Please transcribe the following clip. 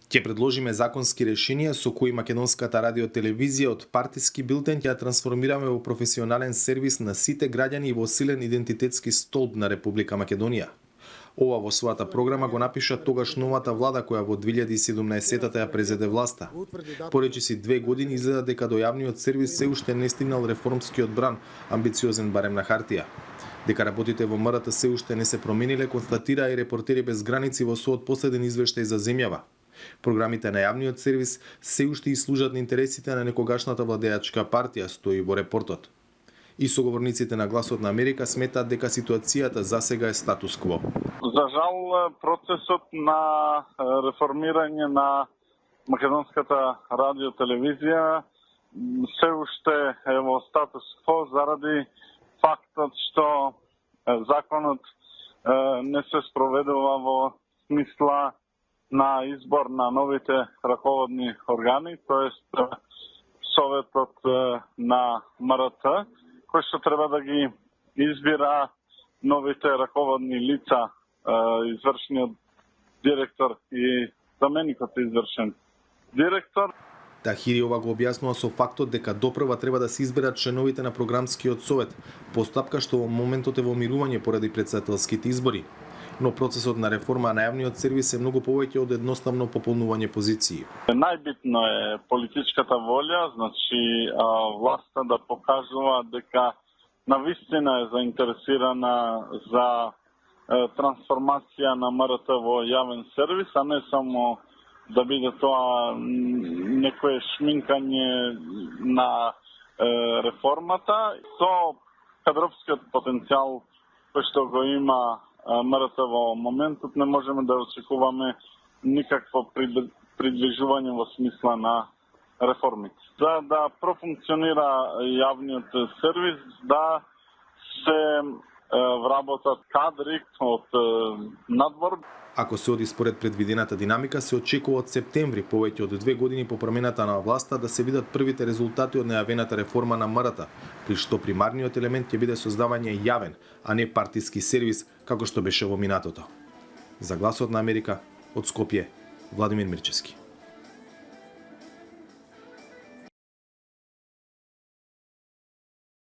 Ќе предложиме законски решенија со кои македонската радиотелевизија од партиски билтен ќе ја трансформираме во професионален сервис на сите граѓани и во силен идентитетски столб на Република Македонија. Ова во својата програма го напиша тогаш новата влада која во 2017-та ја презеде власта. Поречиси 2 години изгледа дека до јавниот сервис се уште не стигнал реформскиот бран, амбициозен барем на хартија. Дека работите во МРТ се уште не се промениле, констатираа и Репортери без граници во својот последен извештај за земјава. Програмите на јавниот сервис се уште и служат на интересите на некогашната владеачка партија, стои во репортот. И соговорниците на Гласот на Америка сметаат дека ситуацијата засега е статус кво. За жал, процесот на реформирање на македонската радиотелевизија се уште е во статус кво заради фактот што законот не се спроведува во смисла на избор на новите раководни органи, тоест Советот на МРТ, кој што треба да ги избира новите раководни лица, извршниот директор и заменикот извршен директор. Тахириова го објаснува со фактот дека допрва треба да се изберат членовите на програмскиот совет, постапка што во моментот е во мирување поради претседателските избори. Но процесот на реформа на јавниот сервис е многу повеќе од едноставно пополнување позиции. Најбитно е политичката волја, значи власта да покажува дека навистина е заинтересирана за трансформација на МРТ во јавен сервис, а не само да биде тоа некое шминкање на реформата. Со кадровскиот потенцијал кој што го има МРТ во моментот не можеме да очекуваме никакво приближување во смисла на реформите. За да профункционира јавниот сервис, да се вработат кадри од надвор. Ако се оди според предвидената динамика, се очекува од септември, повеќе од 2 години по промената на власта, да се видат првите резултати од најавената реформа на МРТ, при што примарниот елемент ќе биде создавање јавен, а не партиски сервис, како што беше во минатото. За Гласот на Америка, од Скопје, Владимир Мирчевски.